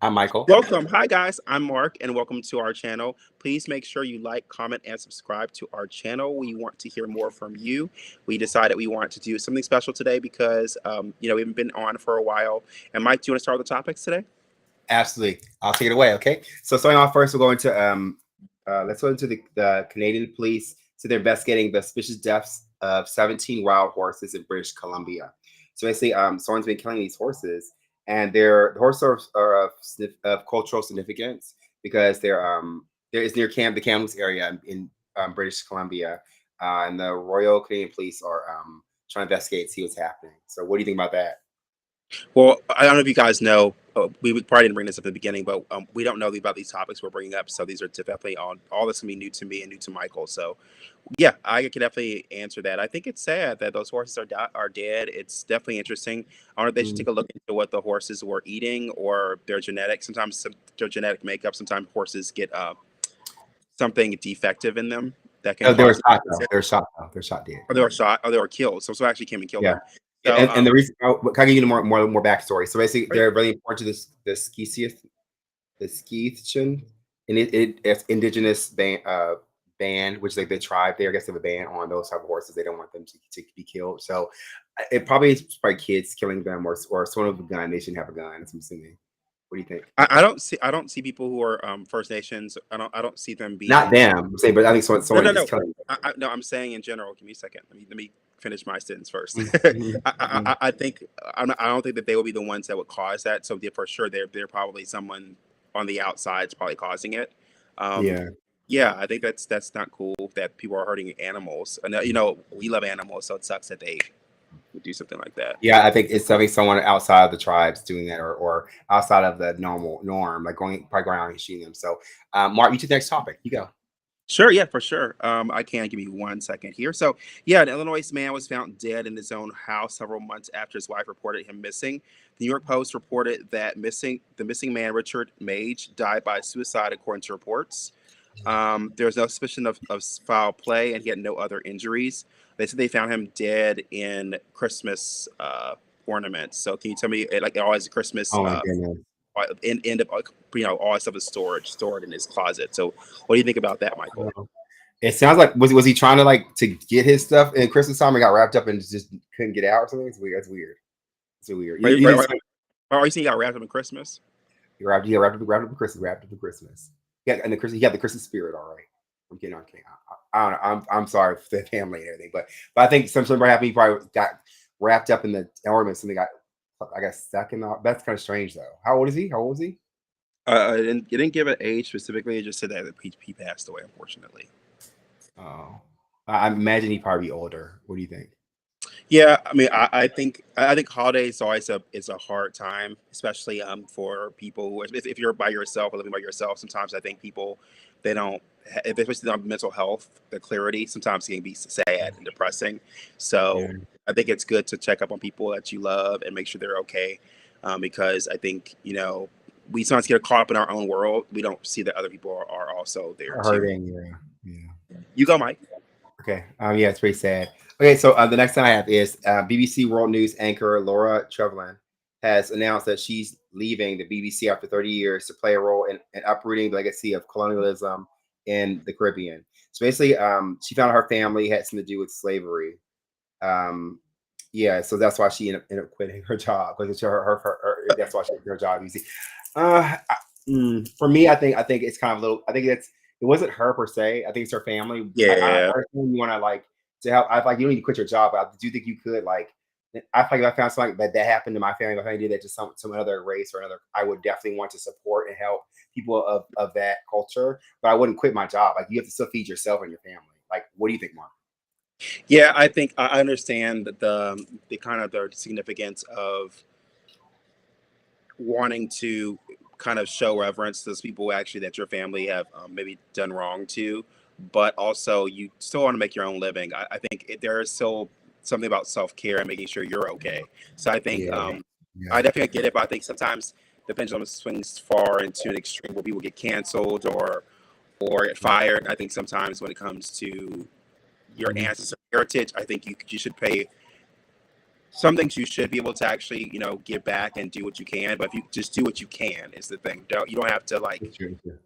I'm Michael. Welcome. Hi, guys. I'm Mark, and welcome to our channel. Please make sure you like, comment, and subscribe to our channel. We want to hear more from you. We decided we want to do something special today because, we haven't been on for a while. And Mike, do you want to start with the topics today? Absolutely. I'll take it away. Okay. So starting off first, we're going to let's go into the Canadian police. So they're investigating the suspicious deaths of 17 wild horses in British Columbia. So basically, someone's been killing these horses, and the horses are of cultural significance because there is near the Kamloops area in British Columbia, and the Royal Canadian Police are trying to investigate, see what's happening. So what do you think about that? Well, I don't know if you guys know. We probably didn't bring this up at the beginning, but we don't know about these topics we're bringing up. So these are definitely all this can be new to me and new to Michael. So yeah, I can definitely answer that. I think it's sad that those horses are dead. It's definitely interesting. I wonder if they should take a look into what the horses were eating or their genetics. Sometimes their genetic makeup. Sometimes horses get something defective in them that can Oh, they were cause shot them though. to, They're shot though. They're shot dead. or they were shot or they were killed. So actually came and killed Yeah. them. Yeah, So and the reason can I give you more backstory? So basically, right. they're really important to this the Skeethian, and it's indigenous band, which is like the tribe there. I guess they have a ban on those type of horses. They don't want them to be killed. So it probably is probably kids killing them or someone with a gun. They shouldn't have a gun. That's what I'm assuming. What do you think? I don't see people who are First Nations. I don't see them Not being. them, I'm saying, but I think No, someone no, is no. killing No, I'm saying in general. Give me a second. Let me finish my sentence first. them. I think I don't think that they will be the ones that would cause that. So for sure, they're probably someone on the outside is probably causing it. Um, Yeah. yeah, I think that's not cool that people are hurting animals. And we love animals, so it sucks that they would do something like that. Yeah, I think it's definitely someone outside of the tribes doing that, or outside of the normal norm, like probably going out and shooting them. So, Mark, you to the next topic. You go. Sure, yeah, for sure. I can give you 1 second here. So, yeah, an Illinois man was found dead in his own house several months after his wife reported him missing. The New York Post reported that the missing man, Richard Mage, died by suicide, according to reports. There was no suspicion of foul play, and he had no other injuries. They said they found him dead in Christmas ornaments. So, can you tell me, like, all his Christmas Oh my goodness. end up, all his stuff is stored in his closet. So, what do you think about that, Michael? Oh. It sounds like was he trying to like to get his stuff in Christmas time and got wrapped up and just couldn't get out or something? It's weird. That's weird. It's weird. Are, You are, think are, are you saying he got wrapped up in Christmas? wrapped up for Christmas, wrapped up for Christmas. Yeah, and he got the Christmas spirit. All right. I'm kidding. I'm kidding. I don't know. I'm sorry for the family and everything, but I think something happened. He probably got wrapped up in the ornaments and they got I guess stuck in the. That's kind of strange though. How old is he? How old is he? It didn't give an age specifically. It just said that he passed away, unfortunately. Oh, I imagine he'd probably be older. What do you think? Yeah, I mean, I think holidays always is a hard time, especially for people who, if you're by yourself or living by yourself. Sometimes I think people they don't, if especially on mental health, the clarity sometimes can be sad and depressing. Yeah, So I think it's good to check up on people that you love and make sure they're okay, because I think we sometimes get caught up in our own world. We don't see that other people are also there too. hurting. Yeah, yeah. You go, Mike. Okay. Yeah, it's pretty sad. Okay, so the next thing I have is BBC World News anchor Laura Trevelyan has announced that she's leaving the BBC after 30 years to play a role in uprooting the legacy of colonialism in the Caribbean. So basically, she found her family had something to do with slavery. Um, yeah, so that's why she ended up quitting her job because that's why she quit her job. You see, for me, I think it's kind of a little. I think it wasn't her per se. I think it's her family. I Yeah. personally want to like to help. I like you don't need to quit your job, but I do think you could like. I feel like if I found something that happened to my family. If I did that to some other race or another, I would definitely want to support and help people of that culture. But I wouldn't quit my job. Like you have to still feed yourself and your family. Like, what do you think, Mark? Yeah, I think I understand that the kind of the significance of wanting to kind of show reverence to those people actually that your family have maybe done wrong to, but also you still want to make your own living. I think there is still something about self care and making sure you're okay. So I think Yeah, yeah, I definitely get it, but I think sometimes the pendulum swings far into an extreme where people get canceled or get fired. I think sometimes when it comes to your mhm, ancestors' heritage, I think you should pay some things you should be able to actually, give back and do what you can. But if you just do what you can is the thing. You don't have to like That's true, too.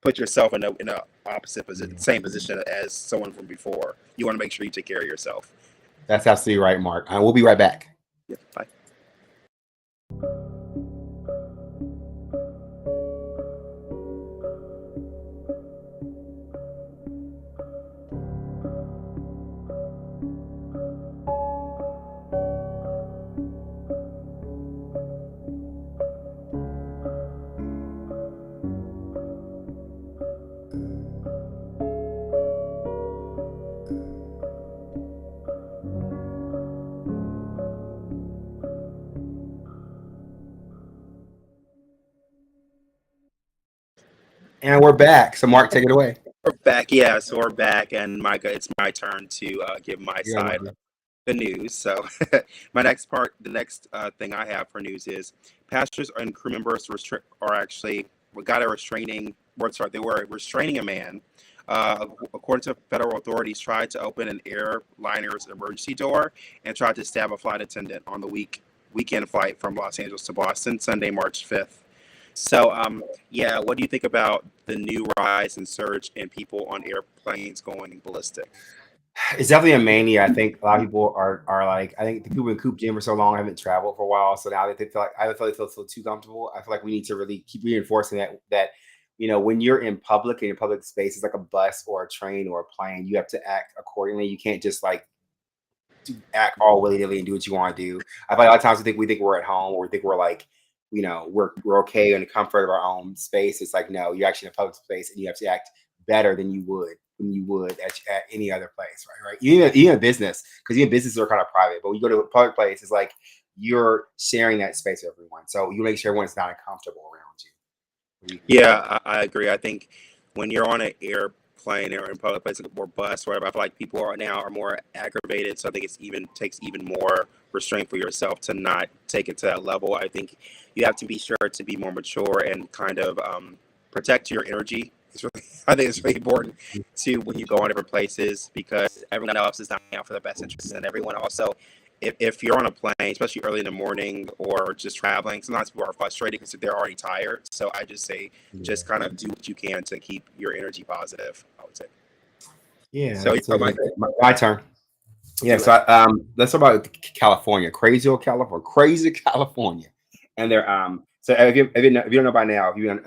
put yourself in a opposite position, Yeah. same position as someone from before. You want to make sure you take care of yourself. That's absolutely right, Mark. We'll be right back. Yeah. Bye. And we're back. So, Mark, take it away. We're back. Yeah, so we're back, and Micah, it's my turn to give my Yeah, side of the news. So, the next thing I have for news is pastors and crew members are actually got a restraining. They were restraining a man. According to federal authorities, tried to open an airliner's emergency door and tried to stab a flight attendant on the weekend flight from Los Angeles to Boston, Sunday, March 5th. So, yeah, what do you think about the new rise and surge in people on airplanes going ballistic? It's definitely a mania. I think a lot of people are like, I think the people in Coop Gym for so long haven't traveled for a while. So now that they feel like, I feel like they feel too comfortable. I feel like we need to really keep reinforcing that when you're in public, in your public spaces like a bus or a train or a plane, you have to act accordingly. You can't just like act all willy nilly and do what you want to do. I feel like a lot of times we think we're at home, or we think we're like, we're okay in the comfort of our own space. It's like, no, you're actually in a public space and you have to act better than you would when you would at any other place, right? Even a business, because even businesses are kind of private, but when you go to a public place, it's like you're sharing that space with everyone. So you make sure everyone's not uncomfortable around you. What do you think? Yeah, I agree. I think when you're on an airplane or in public places or bus, or whatever, I feel like people are more aggravated. So I think it's even takes even more restraint for yourself to not take it to that level. I think you have to be sure to be more mature and kind of protect your energy. I think it's really important to when you go on different places because everyone else is not out for the best interests, and everyone also if you're on a plane, especially early in the morning or just traveling, sometimes people are frustrated because they're already tired. So I just say, just kind of do what you can to keep your energy positive, I would say. Yeah, So, so Mike, my turn. Yeah, do so it. let's talk about California, crazy California, and they're So if you don't know by now, you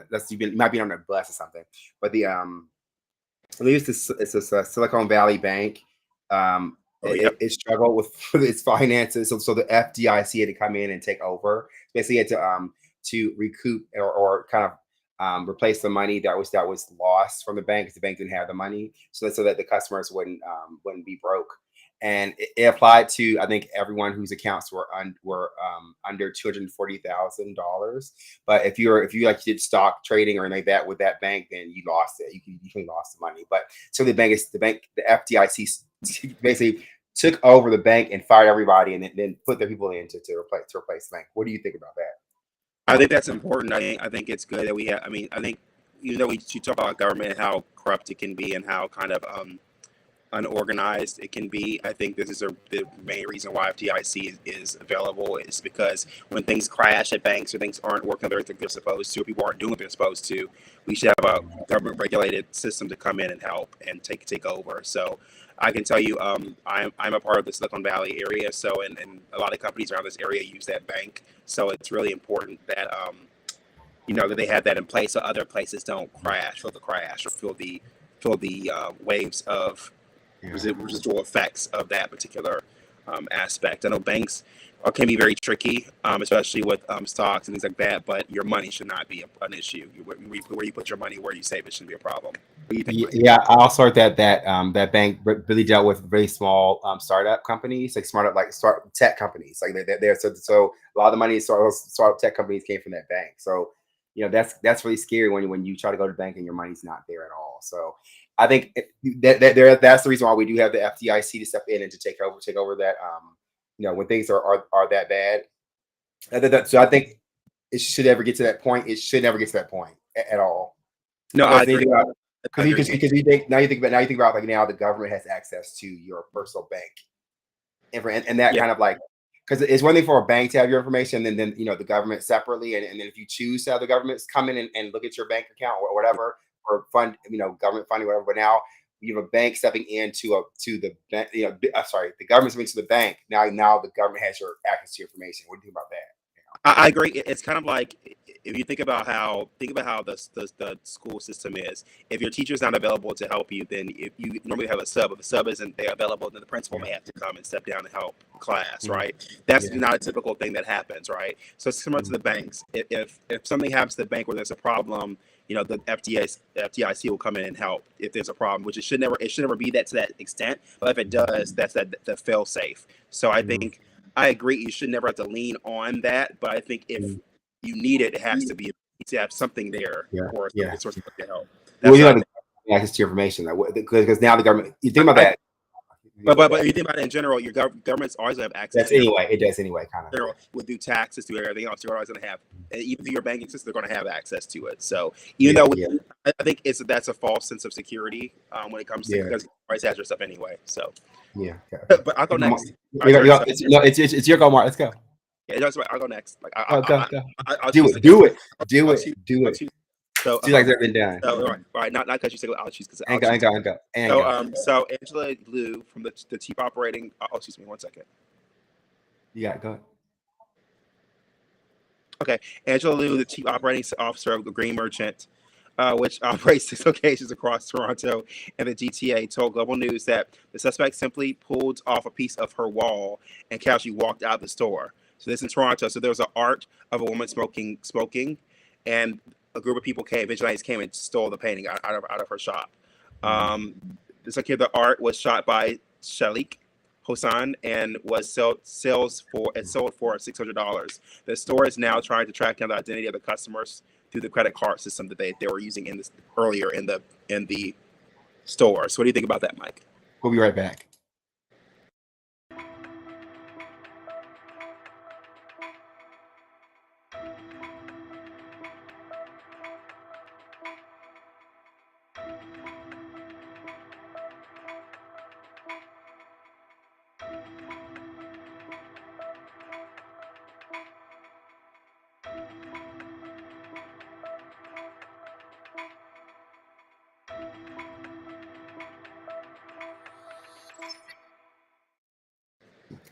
might be on a bus or something, but at least it's a Silicon Valley bank. Oh, yeah. It struggled with its finances, so the FDIC had to come in and take over. Basically, had to recoup or kind of replace the money that was lost from the bank because the bank didn't have the money, so that the customers wouldn't be broke. And it applied to, I think, everyone whose accounts were under $240,000. But if you like did stock trading or like that with that bank, then you lost it. You lost the money. But so the FDIC basically took over the bank and fired everybody, and then put their people in to replace the bank. What do you think about that? I think that's important. I think it's good that we have. I mean, I think even though you talk about government and how corrupt it can be and how kind of unorganized it can be. I think this is the main reason why FDIC is available is because when things crash at banks or things aren't working the way they're supposed to, or people aren't doing what they're supposed to, we should have a government regulated system to come in and help and take over. So I can tell you, I'm a part of the Silicon Valley area, so and a lot of companies around this area use that bank. So it's really important that that they have that in place so other places don't crash or feel the waves of Yeah. residual effects of that particular aspect. I know banks can be very tricky, especially with stocks and things like that. But your money should not be an issue. Where you put your money, where you save it, shouldn't be a problem. What do you think, Mike? Yeah, I also heard that bank really dealt with very small startup companies, like start tech companies, like they're so a lot of the money startup tech companies came from that bank. So that's really scary when you try to go to the bank and your money's not there at all. So I think that's the reason why we do have the FDIC to step in and to take over that when things are that bad. So I think it should ever get to that point. It should never get to that point at all. No, I Because agree. I agree. because you think about like now the government has access to your personal bank, and that Yeah. kind of like because it's one thing for a bank to have your information, and then the government separately, and then if you choose to have the governments come in and look at your bank account or whatever, or fund, government funding, whatever. But now you have a bank stepping into to the bank, sorry, the government's into the bank. Now the government has your access to your information. What do you think about that? I agree. It's kind of like if you think about how the school system is. If your teacher's not available to help you, then if you normally have a sub, if the sub isn't there available, then the principal Yeah. may have to come and step down and help class, Mhm. right? That's Yeah. not a typical thing that happens, right? So it's similar to Mhm. the banks. If something happens to the bank where there's a problem, the FDIC will come in and help if there's a problem, which it should never be that to that extent. But if it does, that's the fail safe. So I Mhm. think I agree. You should never have to lean on that, but I think if Mhm. you need it, it has to have something there Yeah. for Yeah. a source of help. Well, That's what I think. access to your information, because now the government. You think about I, that. You think but about but that. if you think about it in general, your governments always have access That's to your anyway. It does anyway, kind of. Yeah. general would do taxes to everything else. You're always going to have, even through your banking system, they're going to have access to it. So even Yeah. though Yeah. I think that's a false sense of security when it comes to Yeah. because you always has your stuff anyway. So, Yeah. Okay. Okay. but I'll go You next. you got, you got, it's, no, it's your go, Mark. Let's go. Yeah, that's right. I'll go next. Like Go. Go. Go. I'll Do choose it. again. Do it. Do I'll it. choose. Do I'll it. choose. So, Do like it's been done. all right. Not because you say I'll choose because I'll And go. And choose. go. And go. And So, go. so Angela Liu from the chief operating. Oh, excuse me, one second. You got it. Go. Okay, Angela Liu, the chief operating officer of the Green Merchant, which operates 6 locations across Toronto and the GTA, told Global News that the suspect simply pulled off a piece of her wall and casually walked out the store. So this in Toronto. So there was an art of a woman smoking, and a group of people vigilantes came and stole the painting out of her shop. Mm. Um, it's like here the art was shot by Shalik Hosan and was sold for $600. The store is now trying to track down the identity of the customers through the credit card system that they were using in this earlier in the store. So what do you think about that, Mike? We'll be right back.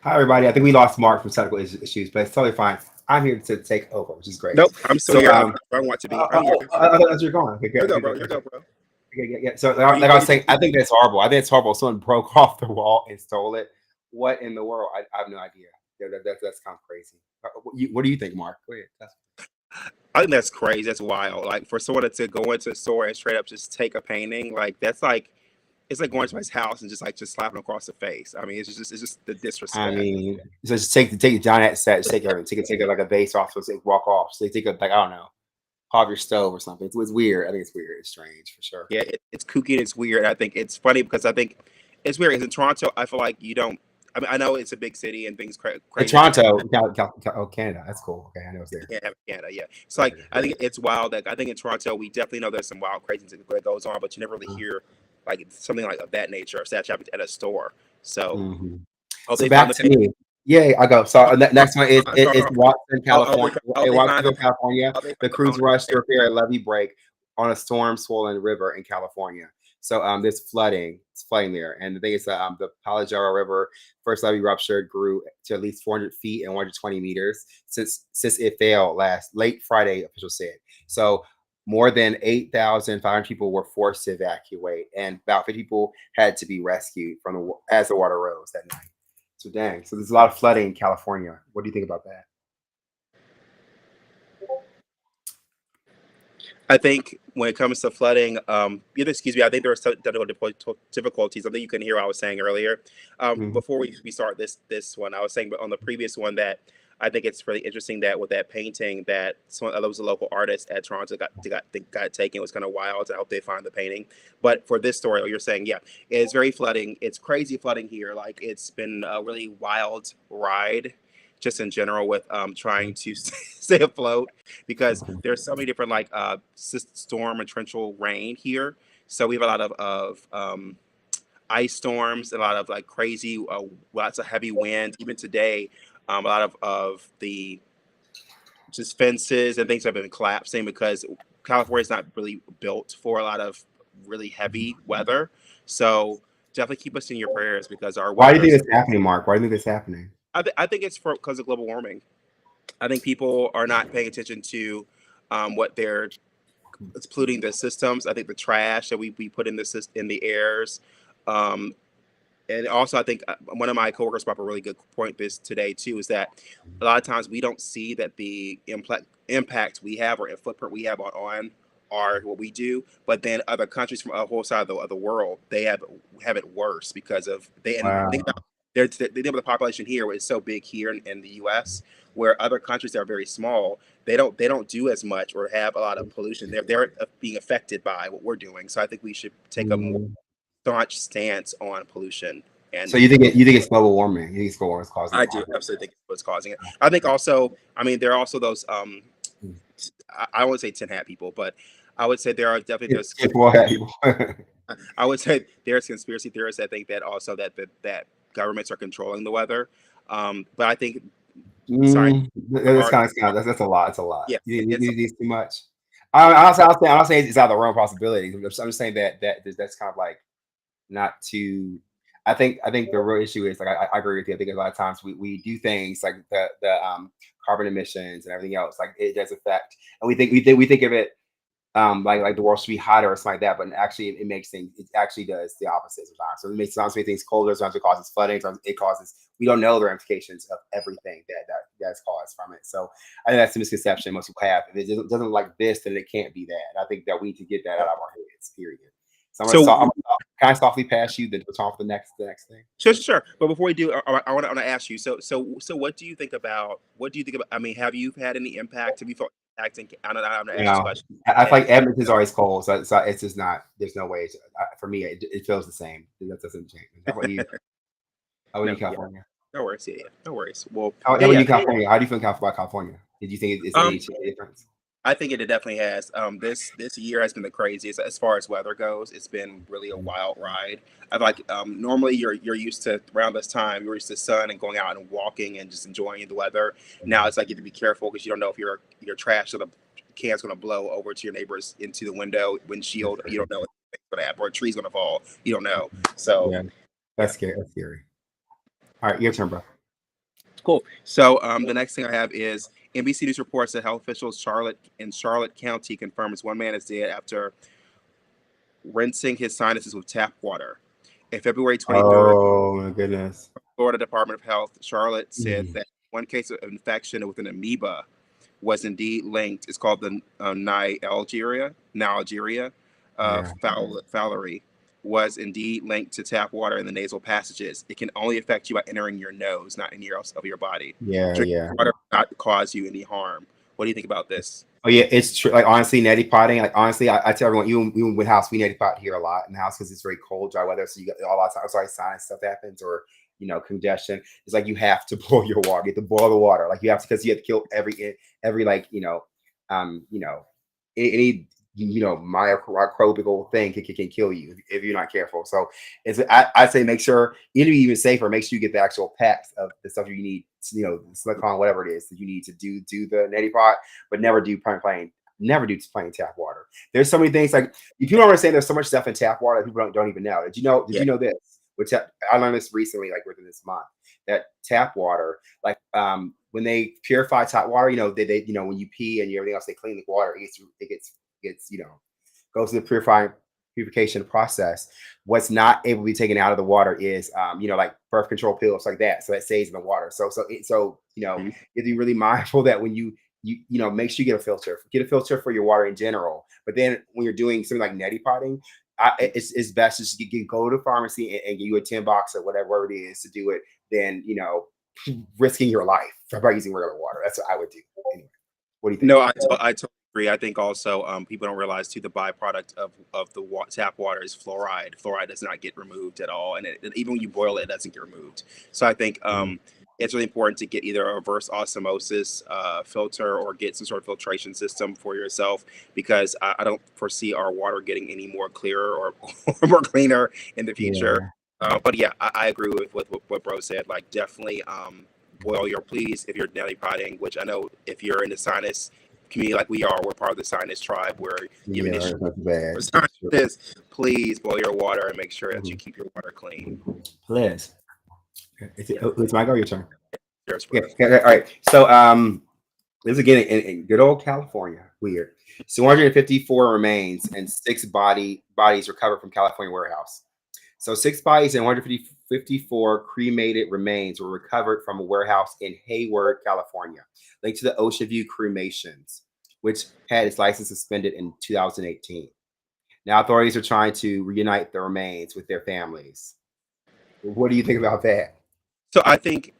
Hi, everybody. I think we lost Mark from technical issues, but it's totally fine. I'm here to take over, which is great. Nope, I'm still So, here. I want to be. I'm here. I thought that's where you're going. Okay, Here good. you go, Okay, bro. good. Here you Okay. go, bro. Okay, yeah. So, What do you, like I what was do you saying, I think that's horrible. I think it's horrible. Someone broke off the wall and stole it. What in the world? I have no idea. That's kind of crazy. What do you think, Mark? Go ahead. I think that's crazy. That's wild. Like for someone to go into a store and straight up just take a painting, like that's like it's like going to his house and just slapping across the face. I mean, it's just the I disrespect. mean, so just take John at set, take like a base off, so it's like walk off. So they take a like I don't know, off your stove or something. It's weird. I think it's weird. It's strange for sure. Yeah, it's kooky and it's weird. I think it's funny because I think it's weird. Because in Toronto, I feel like you don't. I mean, I know it's a big city and things In crazy happen. Toronto, Canada. That's cool. Okay, I know it's there. Can't have Canada, yeah. It's like Okay. I think it's wild. Like I think in Toronto, we definitely know there's some wild craziness that goes on, but you never really hear like something like of that nature or such happen at a store. So, Mhm. oh, So they found back the to painting. me. Yeah, I go. So next one is it's Sorry. Watson, California. Oh, In they found Watsonville, the California, oh, they the found the crews fountain. rushed to repair a levee break on a storm-swollen river in California. So there's flooding. It's flooding there, and the thing is, the Palajara River first levee rupture grew to at least 400 feet and 120 meters since it failed late Friday. Officials said so. More than 8,500 people were forced to evacuate, and about 50 people had to be rescued as the water rose that night. So dang. So there's a lot of flooding in California. What do you think about that? I think when it comes to flooding, excuse me, I think there are some technical difficulties. I think you can hear what I was saying earlier. Mhm. Before we start this one, I was saying, but on the previous one that I think it's really interesting that with that painting that there was a local artist at Toronto got it taken. It was kind of wild. I hope they find the painting. But for this story, you're saying, yeah, it's very flooding. It's crazy flooding here. Like it's been a really wild ride just in general with trying to stay afloat because Mhm. there's so many different like storm and torrential rain here. So we have a lot of ice storms, a lot of like crazy, lots of heavy winds. Even today, A lot of the just fences and things have been collapsing because California is not really built for a lot of really heavy weather. So definitely keep us in your prayers because our Why do you weather think is. it's happening, Mark? Why do you think it's happening? I think it's because of global warming. I think people are not paying attention to what they're it's polluting the systems. I think the trash that we put in in the airs. Um, and also, I think one of my coworkers brought up a really good point this today too is that a lot of times we don't see that the impact we have or footprint we have on our what we do, but then other countries from a whole side of the world they have it worse because of they and think Wow. about the population here is so big here in the U.S. where other countries that are very small they don't do as much or have a lot of pollution. They're being affected by what we're doing. So I think we should take a more Mm. staunch stance on pollution So and you think you think it's global warming? You think it's global warming is causing I it? do absolutely think it's what's causing it. I think also, I mean, there are also those I don't want to say tin hat people, but I would say there are definitely those It's what people. I would say there's conspiracy theorists that think that also that governments are controlling the weather. But I think sorry, That's are kind of that's a lot. It's a lot. yeah, it's You too much. I'll say it's out of the realm of possibility. I'm just saying that's kind of like not too. I think the real issue is like I agree with you. I think a lot of times we do things like the carbon emissions and everything else like it does affect, and we think of it like the world should be hotter or something like that, but actually it makes things it actually does the opposite sometimes. So it makes sometimes make things colder, sometimes it causes flooding, sometimes it causes we don't know the ramifications of everything that's caused from it. So I think that's the misconception most people have. If it doesn't look like this, then it can't be that. And I think that we need to get that out of our heads. Period. So so kind of softly pass you, then we'll talk for the next thing. sure. But before we do, I want to ask you. So what do you think about what do you think about? I mean, have you had any impact? Have you felt impact? I don't know. I'm gonna You ask this know, question. I feel like Edmonton's always cold, so it's just not. There's no way. For me, it feels the same. That doesn't change. How about you? How about you, No, yeah, California? no worries. Yeah, yeah, no worries. Well, How yeah, about yeah. you, California? How do you feel about California? Did you think it's Um, any difference? I think it definitely has. This year has been the craziest as far as weather goes. It's been really a wild ride. I like normally you're used to around this time you're used to sun and going out and walking and just enjoying the weather. Now it's like you have to be careful because you don't know if your trash or the can's going to blow over to your neighbors into the windshield. You don't know what's going to happen or a tree's going to fall. You don't know. So Yeah, yeah. that's scary. That's scary. All right, your turn, bro. Cool. So the next thing I have is NBC News reports that health officials Charlotte County confirms one man is dead after rinsing his sinuses with tap water. In February 23rd, Oh my goodness. Florida Department of Health Charlotte said Mm, that one case of infection with an amoeba was indeed linked. It's called the Nialgeria yeah, fowleri was indeed linked to tap water in the nasal passages. It can only affect you by entering your nose, not anywhere else of your body. yeah, Drinking yeah. water will not cause you any harm. What do you think about this? Oh yeah, it's true. Like honestly, neti potting. Like honestly, I tell everyone, even with house, we neti pot here a lot in the house because it's very cold, dry weather. So you get a lot of times, sorry, sinus stuff happens or congestion. It's like you have to boil your water. You have to boil the water. Like you have to because you have to kill every like um you know any microbial thing can kill you if you're not careful. So I say make sure even safer. Make sure you get the actual packs of the stuff you need. Silicone, whatever it is that you need to do the neti pot, but never do plain tap water. There's so many things like if you don't understand. There's so much stuff in tap water that people don't even know. Did you know? Did Yeah. you know this? I learned this recently, like within this month, that tap water, like when they purify tap water, they when you pee and everything else, they clean the water. It gets goes through the purification process. What's not able to be taken out of the water is like birth control pills like that. So that stays in the water. So Mhm. you have to be really mindful that when you make sure you get a filter. Get a filter for your water in general. But then when you're doing something like neti potting, it's best just to go to the pharmacy and get you a 10 box or whatever it is to do it. Then risking your life by using regular water. That's what I would do. Anyway, what do you think? No, I totally agree. I think also people don't realize too the byproduct of the tap water is fluoride. Fluoride does not get removed at all, and even when you boil it, it doesn't get removed. So I think Mm, it's really important to get either a reverse osmosis filter or get some sort of filtration system for yourself because I don't foresee our water getting any more clearer or, or more cleaner in the future. yeah. But yeah, I agree with what Bro said. Like definitely boil your please if you're neti potting, which I know if you're in the sinus community like we are, we're part of the sinus tribe where you have an Yeah, issue that's not too bad. with That's true. sinus, please boil your water and make sure that you Mhm. keep your water clean. Liz, Yeah, it's my go. Your turn. cheers, Yeah. bro. Okay, all right. So this is again in good old California. Weird. 254 remains and bodies recovered from California warehouse. So six bodies and 154 cremated remains were recovered from a warehouse in Hayward, California, linked to the Ocean View cremations, which had its license suspended in 2018. Now authorities are trying to reunite the remains with their families. What do you think about that? So I think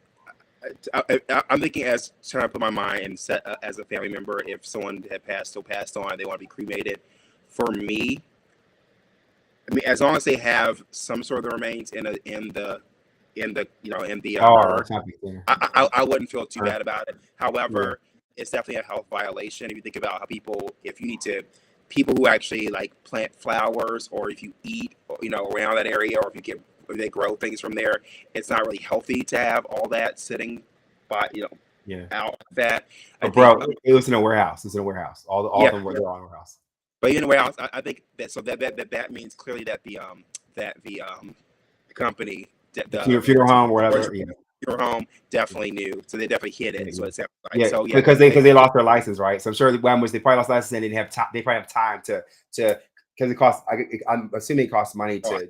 I'm thinking as trying to put my mind and set as a family member. If someone had passed on, they want to be cremated. For me, I mean, as long as they have some sort of the remains in the Oh, urn, that's not big dinner. I wouldn't feel too Sure. bad about it. Yeah. However, it's definitely a health violation if you think about how if you need to, people who actually like plant flowers, or if you eat, around that area, or if they grow things from there, it's not really healthy to have all that sitting, by Yeah. out like that. I But think, bro, it was in a warehouse. It was in a warehouse. All of yeah, them were all in a warehouse. but anyway, I think that so that means clearly that the company, The funeral home, whatever. Yeah. your home definitely knew, so they definitely hid it. Yeah. Is what Yeah. it sounds like. Yeah, So yeah, because they lost their license, right? So I'm sure when was they probably lost license and they didn't have time. They probably have time to because it costs. I'm assuming it costs money to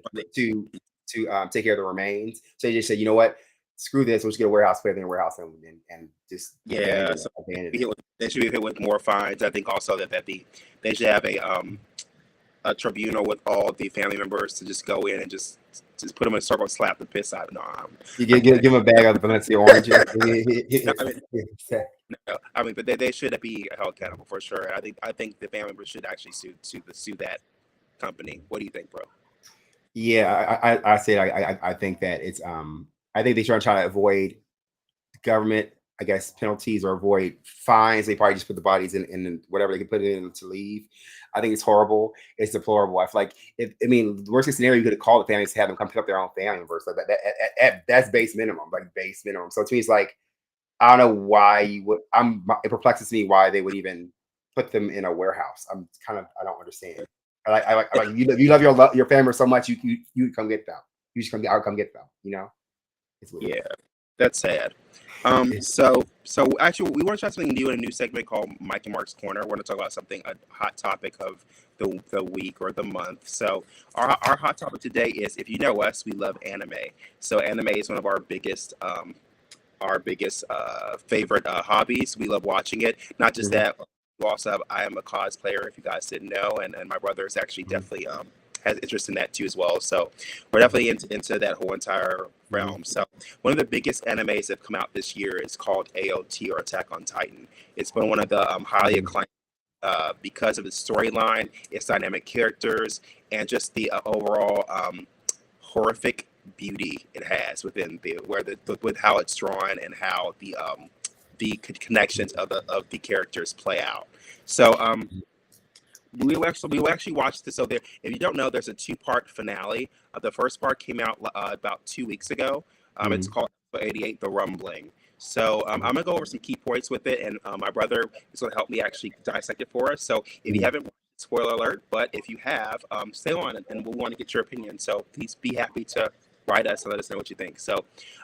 take care of the remains. So they just said, you know what, screw this. We'll just get a warehouse, put everything in a warehouse, and just yeah, so abandon it. they should be hit with more fines. I think also they should have a tribunal with all the family members to just go in and just put them in a circle and slap the piss out of them. No, You I'm give kidding. them a bag of Valencia oranges. No, I mean, but they should be held accountable for sure. I think the family members should actually sue that company. What do you think, bro? Yeah, I said I think that it's I think they try to avoid government, I guess, penalties or avoid fines. They probably just put the bodies in whatever they can put it in to leave. I think it's horrible. It's deplorable. I feel like I mean, the worst case scenario, you could have called the families to have them come pick up their own family members. Like that's base minimum, like base minimum. So to me, it's like I don't know why you would. It perplexes me why they would even put them in a warehouse. I don't understand. I like you love your family so much you come get them. You just come get them. It's weird. Yeah, that's sad. So actually, we want to try something new in a new segment called Mike and Mark's Corner. We're going to talk about a hot topic of the week or the month. So our hot topic today is, if you know us, we love anime. So anime is one of our biggest favorite hobbies. We love watching it. Not just Mhm, that, we also I am a cosplayer, if you guys didn't know, and my brother is actually mhm, definitely has interest in that too as well. So we're definitely into that whole entire mhm, realm. So one of the biggest animes that have come out this year is called AOT, or Attack on Titan. It's been one of the highly mhm. acclaimed because of its storyline, its dynamic characters, and just the overall horrific beauty it has within with how it's drawn and how the connections of the characters play out. So we will actually watch this. So there, if you don't know, there's a two-part finale. The first part came out about 2 weeks ago. It's Mhm, called episode 88, The Rumbling. So I'm gonna go over some key points with it, and my brother is gonna help me actually dissect it for us. So if you mhm. haven't, spoiler alert, but if you have, stay on, and we'll want to get your opinion. So please be happy to write us and let us know what you think.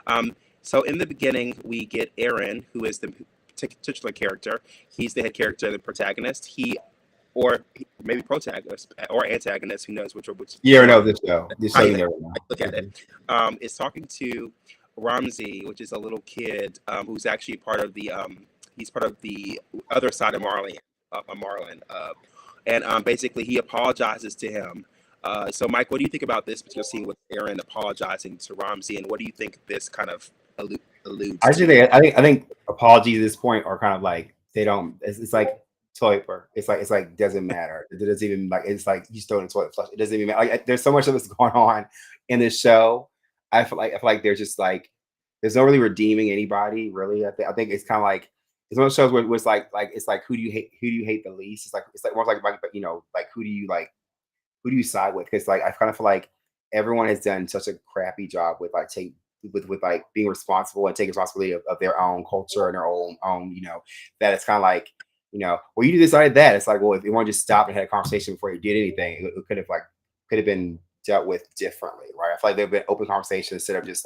Um, so in the beginning, we get Aaron, who is the titular character. He's the head character, the protagonist. Or maybe protagonist or antagonist, who knows which You never one know this show. This how show you you never know. look at it. Mhm, Is talking to Ramsey, which is a little kid who's actually part of the he's part of the other side of Marlin, and basically he apologizes to him. So Mike, what do you think about this particular scene with Aaron apologizing to Ramsey, and what do you think this kind of alludes I to? just think I think apologies at this point are kind of like they don't. It's like toilet paper. It's like doesn't matter. It doesn't even like it's like you stole in toilet flush. It doesn't even matter. Like there's so much of this going on in this show. I feel like there's just like there's no really redeeming anybody really. I think it's kind of like it's one of those shows where it's like it's like who do you hate the least? It's like more like like who do you side with? Because like I kind of feel like everyone has done such a crappy job with like with like being responsible and taking responsibility of their own culture and their own that it's kind of like well, you decided that. It's like, well, if you want to just stop and had a conversation before you did anything, it could have been dealt with differently, right? I feel like there've been open conversations instead of just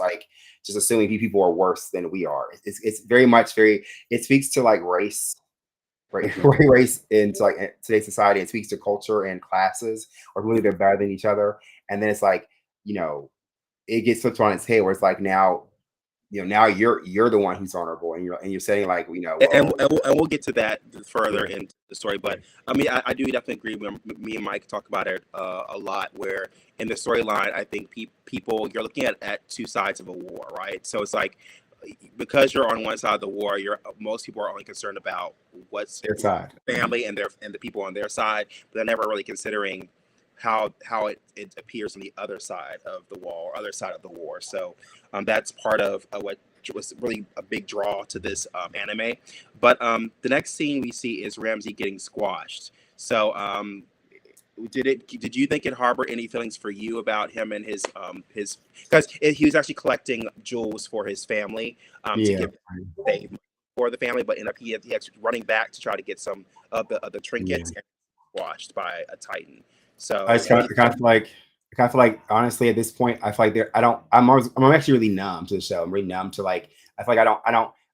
assuming people are worse than we are. It's very much very. It speaks to like race, right? Mhm. Race into like today's society. It speaks to culture and classes, or really they're better than each other. And then it's like you know it gets flipped on its head, where it's like now now you're the one who's vulnerable, and you're saying like well, And we'll get to that further yeah, in the story. yeah, But I mean, I do definitely agree. Me and Mike talk about it a lot. Where in the storyline, I think people you're looking at two sides of a war, right? So it's like because you're on one side of the war, you're most people are only concerned about what's their side. family and the people on their side, but they're never really considering how it appears on the other side of the wall or other side of the war. So that's part of what was really a big draw to this anime. But the next scene we see is Ramsey getting squashed. So did you think it harbored any feelings for you about him and his because he was actually collecting jewels for his family to Yeah. give save for the family, but ended up he actually running back to try to get some of the Yeah. trinkets and squashed by a titan. I So just kind of feel like honestly at this point I feel like there I don't I'm actually really numb to the show. I'm really numb to like I feel like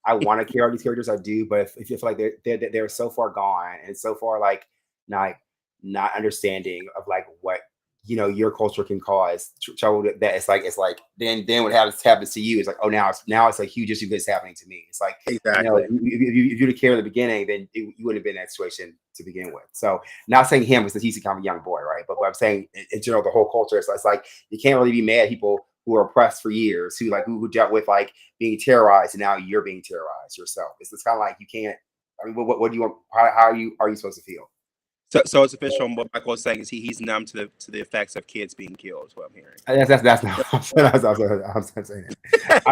I want to care about these characters. I do, but if you feel like they're so far gone and so far like not not understanding of like what your culture can cause trouble, that it's like then what happens to you is like, oh, now it's like huge issue that's happening to me. It's like exactly. if you'd have cared at the beginning, then you wouldn't have been in that situation to begin with. So not saying him because he's a kind of young boy, right? But what I'm saying in general, the whole culture, it's like you can't really be mad at people who are oppressed for years, who dealt with like being terrorized, and now you're being terrorized yourself. It's kind of like you can't. I mean, what do you want? How are you supposed to feel? So it's official. What Michael was saying is he's numb to the effects of kids being killed. Is what I'm hearing. That's not. I'm saying it. I'm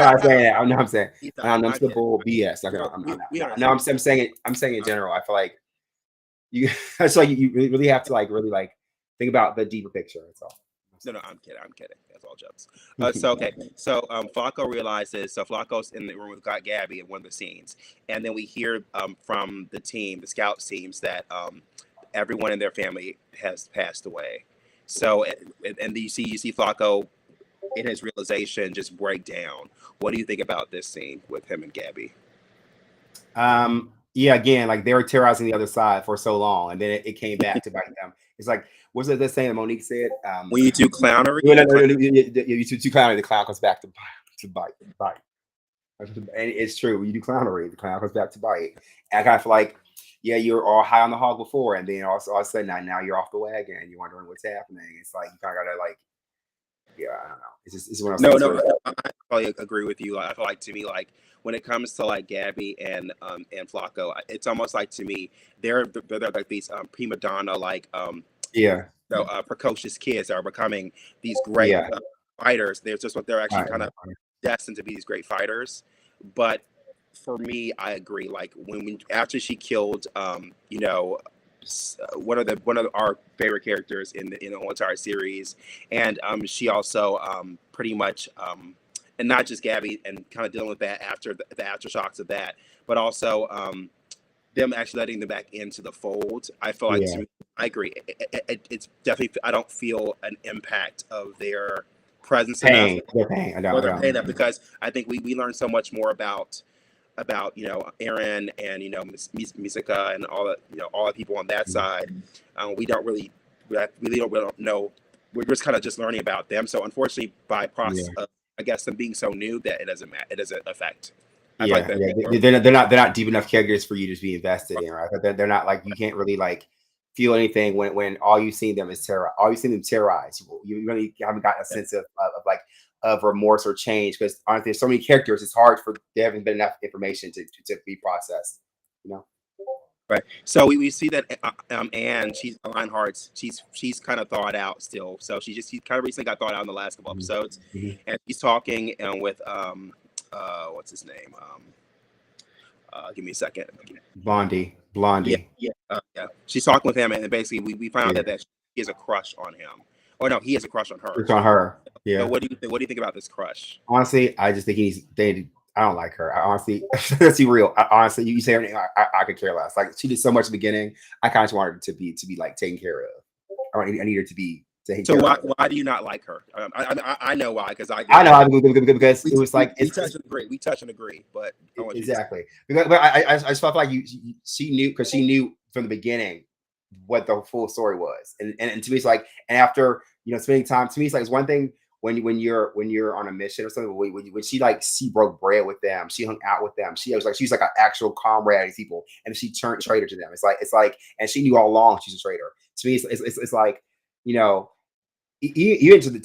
not saying that. I'm saying He's not. I'm I get it. simple BS. Okay, No, I'm we not. No, understand. I'm saying it. I'm saying in general. I feel like you. It's like you really have to like really like think about the deeper picture. That's all. No, no, I'm kidding. I'm kidding. That's all jokes. So okay. So Flacco realizes. So Flacco's in the room with Gabby in one of the scenes, and then we hear from the team, the scout teams, that everyone in their family has passed away. So and you see Flacco in his realization just break down. What do you think about this scene with him and Gabby? Yeah, again, like they were terrorizing the other side for so long, and then it came back to bite them. It's like, what's it the saying that Monique said? When you do clownery, No, no, no, no, you too clowny, the clown comes back to bite. And it's true. When you do clownery, the clown comes back to bite. And I kind of feel like, yeah, you're all high on the hog before, and then also all of a sudden now you're off the wagon, and you're wondering what's happening. It's like you kind of gotta like, yeah, I don't know. It's one of those no, things no, where, I probably agree with you. I feel like to me, like when it comes to like Gabby and Flacco, it's almost like to me they're like these prima donna like yeah, precocious kids that are becoming these great yeah, fighters. They're just what they're actually right, kind of destined to be these great fighters. But for me, I agree. Like when after she killed, one of our favorite characters in the whole entire series, and she also pretty much and not just Gabby, and kind of dealing with that after the aftershocks of that, but also them actually letting them back into the fold. I feel like to yeah, me, I agree. It's definitely I don't feel an impact of their presence enough pain, they're pain. or I their pain don't. enough because I think we learn so much more about Aaron and Misaka and all the all the people on that side. We don't really we don't know. We're just kind of just learning about them. So unfortunately, by process Yeah. of I guess them being so new that it doesn't matter. It doesn't affect. I feel like Yeah, that. yeah, they're not deep enough characters for you to be invested in, right? But they're not like you can't really like feel anything when all you've seen them is terror. All you've seen them terrorize. You really haven't gotten a sense of like of remorse or change because aren't there so many characters? It's hard for there haven't been enough information to be processed. You know? Right. So we see that Anne, she's Lionheart's, she's kind of thawed out still. So she kind of recently got thawed out in the last couple Mhm, episodes, mhm. and she's talking with what's his name give me a second. Yeah, Blondie. yeah, yeah. She's talking with him, and basically we find out Yeah, that she has a crush on him. Oh no, he has a crush on her. It's on her. So Yeah. what do you think about this crush? Honestly, I just think I don't like her. I honestly, let's be real. Honestly, you say her name, I could care less. Like she did so much at the beginning. I kind of wanted her to be like taken care of. I need her to be taken So care of. why do you not like her? I know why, because I I agree. know because it was like We touch and agree. We touch and agree, but I want you to say. exactly. Because, but I just felt like she knew because she knew from the beginning what the full story was, and to me it's like, and after spending time, to me it's like it's one thing when you're on a mission or something. When she broke bread with them, she hung out with them. She's like an actual comrade of these people, and she turned traitor to them. It's like, and she knew all along she's a traitor. To me, it's like you know even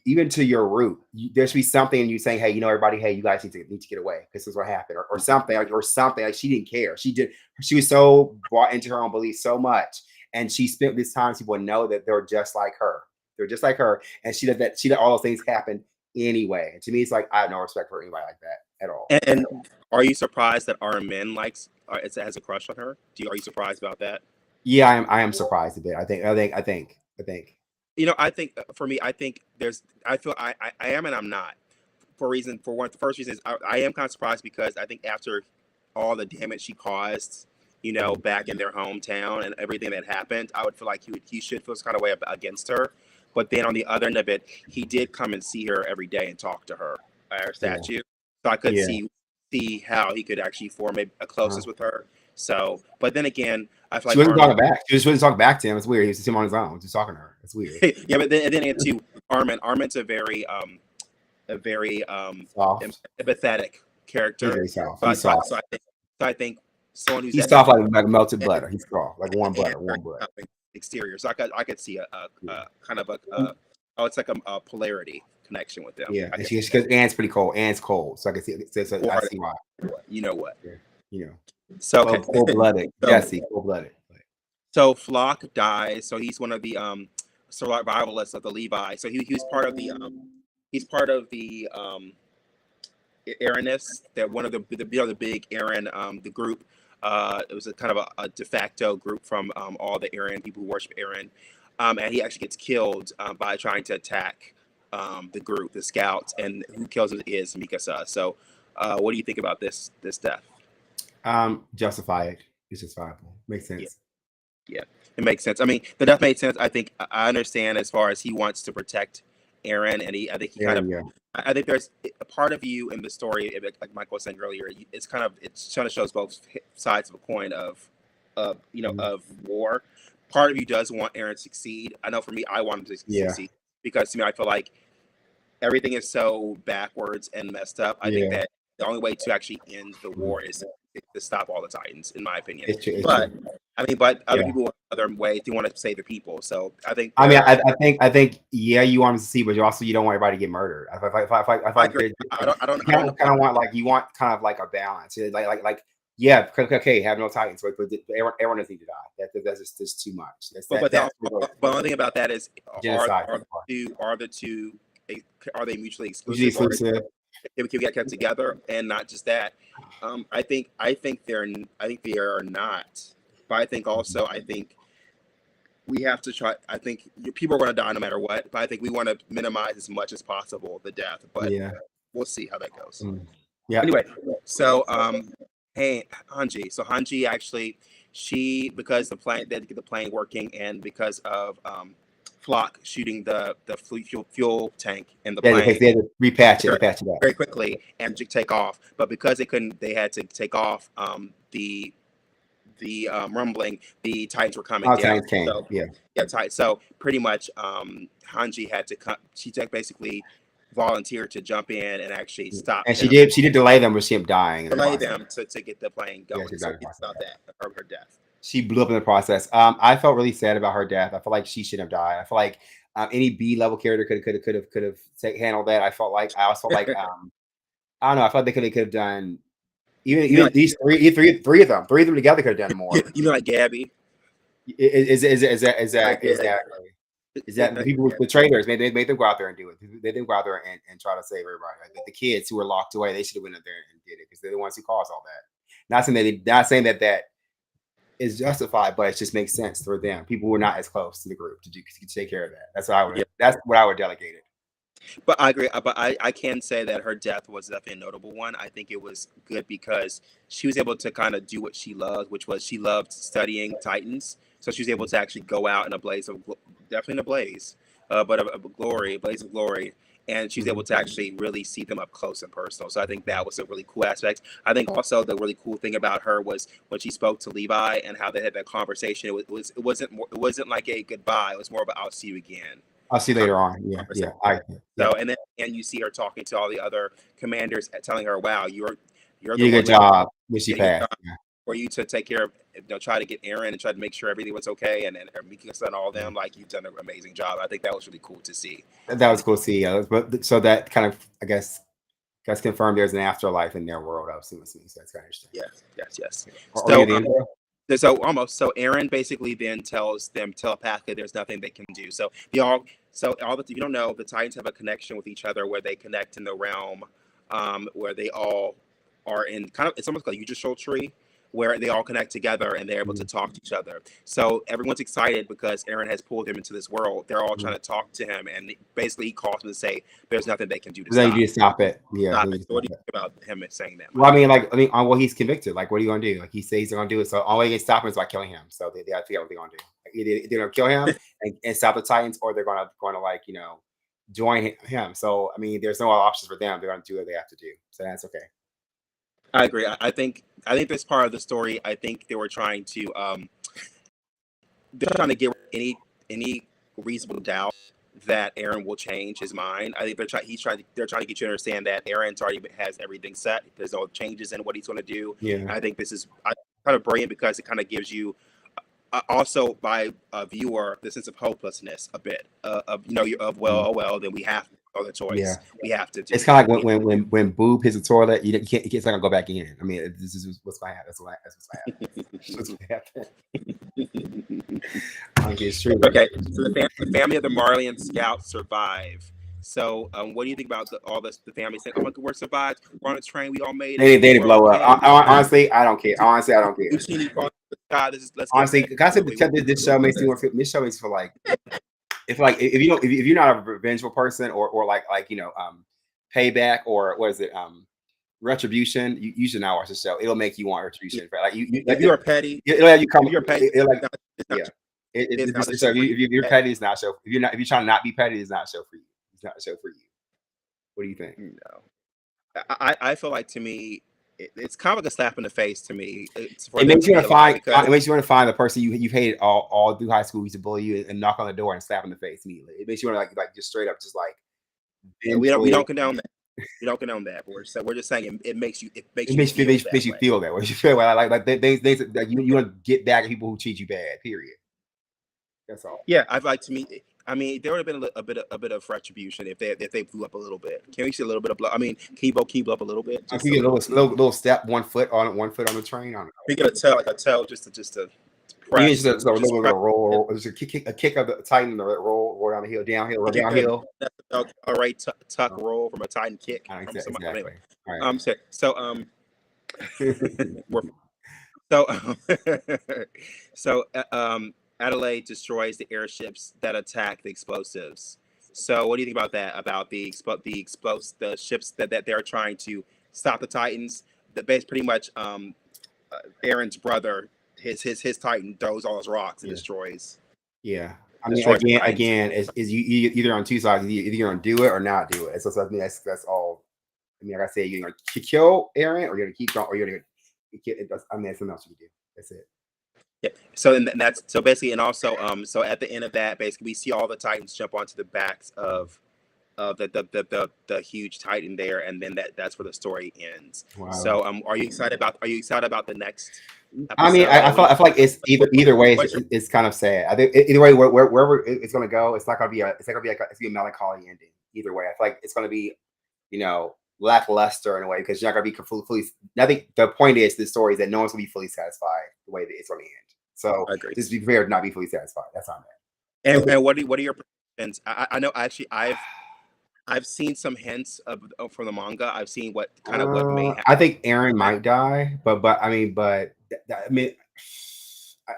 even to your root, there should be something in you saying, "Hey, everybody, hey, you guys need to get away because this is what happened," or something, or something. Like she didn't care. She was so bought into her own beliefs so much, and she spent this time. People know that they're just like her. They're just like her, and she let that. She let all those things happen anyway. And to me, it's like I have no respect for anybody like that at all. And are you surprised that Armin has a crush on her? Are you surprised about that? Yeah, I am surprised a bit. I think. I think for me, I think I feel I am and I'm not. For one, the first reason is I am kind of surprised because I think after all the damage she caused, back in their hometown and everything that happened, I would feel like he should feel some kind of way against her. But then on the other end of it, he did come and see her every day and talk to her at her Yeah, statue, so I could yeah. see how he could actually form a Uh-huh. closeness with her. So, but then again, I feel She like wasn't Armin. talking back. She just wasn't talking back to him. It's weird. He was just him on his own, just talking to her. It's weird. Yeah, but then again too, Armin's a very Soft. empathetic He's character. very soft. So, He's so, soft. so, I think, so I think someone who's He's that soft like melted and, butter. He's soft like warm and butter. very Warm butter. exterior. So I could see Yeah. a kind of oh, it's like a polarity connection with them. Yeah. I And could she see because Anne's pretty cold. Anne's cold, so I can see. So that. I Or see why. you know what? Yeah. You know, So okay. cold blooded. so Jesse, cold blooded. so Flock dies. So he's one of the survivalists of the Levi. So he was part of the he's part of the Aranists, that one of the big Aaron, the group. It was a kind of a de facto group from all the Aaron people who worship Aaron, and he actually gets killed by trying to attack the group, the scouts, and who kills him is Mikasa. So, what do you think about this death? Justify it. It's justifiable. Makes Yeah, sense. yeah, it makes sense. I mean, the death made sense. I think I understand as far as he wants to protect Aaron, and I think he kind Aaron, of yeah. I think there's a part of you in the story, like Michael was saying earlier. It's kind of shows both sides of a coin Mhm. of war. Part of you does want Aaron to succeed. I know for me, I want him to Yeah. succeed because to me, I feel like everything is so backwards and messed up. I think Yeah. that the only way to actually end the Mhm. war is to stop all the Titans, in my opinion. It's true. It's But true. I mean, but other Yeah. people want other ways. They want to save the people. So I think I mean, they're. I think, yeah, you want to see, but you don't want everybody to get murdered. I feel I like agree. I you don't know. kind of want like you want kind of like a balance. Yeah, okay, have no Titans, but everyone doesn't need to die. That's too much. But one thing about that is, Genocide. are the two are they mutually Usually exclusive, or exclusive. can we get kept together? And not just that, I think they are not. But I think also I think we have to try. I think people are going to die no matter what. But I think we want to minimize as much as possible the death. But Yeah. we'll see how that goes. Yeah. Anyway, so hey Hanji. So Hanji actually, because they had to get the plane working, and because of Flock shooting the fuel tank in the Yeah, plane they had to repatch it. They patch it up. very quickly and take off. But because they couldn't, they had to take off the rumbling. The Titans were coming Oh, down. Titans came. So Yeah. yeah, tight. So pretty much, Hanji had to come. Basically volunteered to jump in and actually stop And she them, did delay them, but she ended up dying in the delay process. them to get the plane Yeah, going. she So died in the it's process. about that, her death. She blew up in the process. I felt really sad about her death. I feel like she shouldn't have died. I feel like any B level character could have handled that. I also felt like I don't know. I felt they could have done You mean even like these three of them together could have done more. you mean like Gabby? Is that Like, exactly? Is that the people the traders made them go out there and do it? They didn't go out there and try to save everybody. Like the kids who were locked away, they should have went out there and did it because they're the ones who caused all that. Not saying that is justified, but it just makes sense for them. People who are not as close to the group to take care of that. That's what I would. Yeah. That's what I would delegate it. But I agree. But I can say that her death was definitely a notable one. I think it was good because she was able to kind of do what she loved, which was she loved studying Titans. So she was able to actually go out in a blaze of definitely in a blaze, but of glory, a blaze of glory. And she's able to actually really see them up close and personal. So I think that was a really cool aspect. I think also the really cool thing about her was when she spoke to Levi and how they had that conversation. It wasn't like a goodbye. It was more of a I'll see you again I'll see you later on. Yeah, conversation. yeah. So and you see her talking to all the other commanders, telling her, "Wow, you're You the did a one good job when she getting it passed. done for you to take care of, try to get Aaron and try to make sure everything was okay, and Mika and all them. Like you've done an amazing job. I think that was really cool to see. That was cool to see. But so that kind of, I guess, confirmed there's an afterlife in their world. I've seen. So that's kind of interesting. Yes. So, So almost. So Aaron basically then tells them telepathically there's nothing they can do. So all that you don't know, the Titans have a connection with each other where they connect in the realm, where they all are in kind of, it's almost like a Yggdrasil tree where they all connect together and they're able to talk to each other. So everyone's excited because Aaron has pulled him into this world. They're all trying to talk to him, and basically he calls them to say there's nothing they can do to stop. You stop it. Yeah. Stop it. So what do you think about him saying that? Well, well, he's convicted. Like, what are you gonna do? Like, he says he's gonna do it. So all they can stop him is by killing him. So they have to figure out what they're gonna do. Like, either they're gonna kill him and stop the Titans, or they're gonna like join him. So I mean, there's no other options for them. They're gonna do what they have to do. So that's okay. I agree. I think this part of the story. I think they were trying to they're trying to get any reasonable doubt that Aaron will change his mind. I think they're trying to get you to understand that Aaron's already has everything set. There's no changes in what he's going to do. Yeah. And I think this is kind of brilliant because it kind of gives you also by a viewer the sense of hopelessness a bit of then we have no other choice. Yeah. We have to do it's kind of like when Boob hits the toilet, you can't, it's not gonna go back in. I mean, this is what's gonna happen. That's what's happen. It's true. Okay, so the family of the Marleyan scouts survive. So, what do you think about all this? The family saying, "Oh, my God, we're survived. We're on a train. We all made it." They didn't blow up. Honestly, I don't care. Honestly, I don't care. Honestly, guys, this show makes me want to. This show makes me feel like if you're not a revengeful person or like payback or what is it retribution, you should not watch the show. It'll make you want retribution. Like if you're petty, you're petty. If you're petty, it's not a show. If you're trying to not be petty, it's not a show for you. It's not a show for you. What do you think? No, I feel like to me, it's kind of like a slap in the face to me. It makes you want to find. It makes you want to find the person you've hated all through high school. Used to bully you and knock on the door and slap in the face immediately. It makes you want to like just straight up just like. We don't condone that. We don't condone that. We're just saying it makes you feel that way. You feel like they you want to get back at people who treat you bad. Period. That's all. Yeah, I'd like to meet. I mean, there would have been a bit of retribution if they blew up a little bit. Can we see a little bit of blow? I mean, can you blow up a little bit? Can you get a little step, 1 foot on the train? I don't know. We get a tail just to press. Just a little roll, just a kick of the Titan, roll down the hill, downhill. All right, tuck roll from a Titan kick. Exactly. Anyway. Right. So Adelaide destroys the airships that attack the explosives. So what do you think about that? About the ships that they're trying to stop the Titans? That pretty much Aaron's brother, his Titan throws all his rocks and destroys. Yeah, I mean, again, is you either on two sides. Either you're gonna do it or not do it. So I mean, that's all. I mean, like I say, you're gonna kill Aaron, or you're gonna keep going, or you're gonna. I mean, that's something else you do. That's it. Yeah. So that's basically, and also so at the end of that, basically we see all the Titans jump onto the backs of the huge Titan there, and then that's where the story ends. Wow. So are you excited about the next episode? I mean, I feel like it's either way it's kind of sad. I think either way wherever it's gonna go, it's gonna be a melancholy ending. Either way, I feel like it's gonna be lackluster in a way because you're not gonna be fully. I think the point is the story is that no one's gonna be fully satisfied the way that it's gonna end. So just be prepared to not be fully satisfied. That's on that. And what are your predictions? I know actually I've seen some hints from the manga. I've seen what may happen. I think Aaron might die, but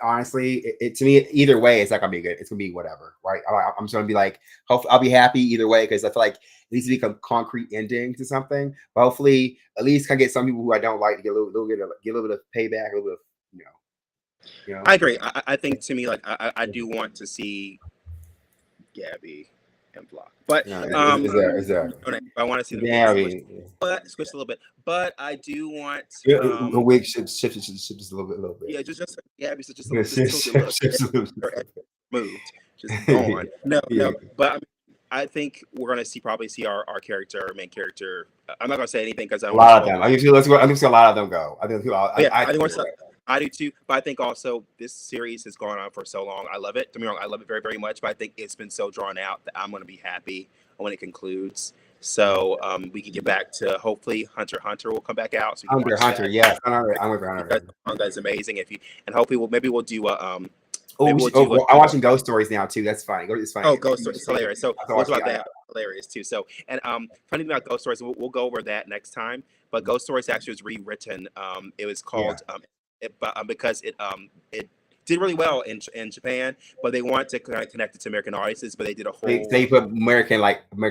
honestly, to me, either way, it's not gonna be good. It's gonna be whatever, right? I'm just gonna be like, hopefully, I'll be happy either way because I feel like it needs to be a concrete ending to something. But hopefully, at least can get some people who I don't like to get get a little bit of payback, a little bit of you I agree. I think to me, like I do want to see Gabby and Block, but is there I want to see them yeah, I get mean, squished a little bit. But I do want yeah. The wig shifts a little bit. yeah, just Gabby's just Yeah, just tilted a little. shifts a little Her bit. moved, just gone. No, Yeah. no. But I think we're gonna probably see our character, our main character. I'm not gonna say anything because I A don't want lot to of spoil. them. I think let's go. I think a lot of them go. I think Yeah, I I think think we're. I do too, but I think also this series has gone on for so long. I love it. Don't get me wrong, I love it very, very much. But I think it's been so drawn out that I'm going to be happy when it concludes. So we can get back to hopefully Hunter x Hunter will come back out. So we can watch Hunter. that Yes, I'm with Hunter. because the manga is amazing. If you and hopefully maybe we'll do a Oh, maybe we'll do a. I'm watching Ghost Stories now too. That's funny. It's funny. Oh, Ghost Stories, it's hilarious. So I what's watch about that? Hilarious too. So and funny thing about Ghost Stories, we'll go over that next time. But Ghost Stories actually was rewritten. It was Yeah. called because it did really well in Japan, but they wanted to kind of connect it to American audiences, but they did a whole They put American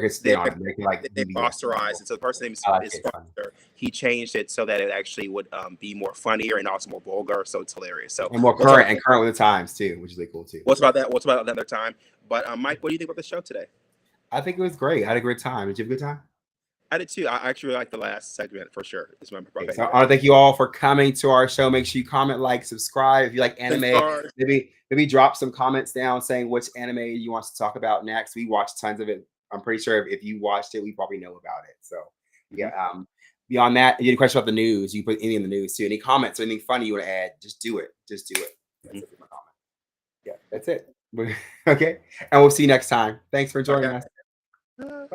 spin on it. American they BBS. Fosterized, and so the person's name I like is it. It's funny. Foster. He changed it so that it actually would be more funnier and also more vulgar. So it's hilarious. So And more current with the times too, which is really cool too. what's about that? What's about another time? But Mike, what do you think about the show today? I think it was great. I had a great time. Did you have a good time? I did too. I actually like the last segment for sure. It's my Okay, so I want to thank you all for coming to our show. Make sure you comment, like, subscribe. If you like anime, maybe drop some comments down saying which anime you want us to talk about next. We watch tons of it. I'm pretty sure if you watched it, we probably know about it. So yeah. Beyond that, if you have any questions about the news, you put any in the news too. Any comments or anything funny you want to add, just do it. Just do it. That's it for my comment. Yeah, that's it. Okay. And we'll see you next time. Thanks for joining us. Bye.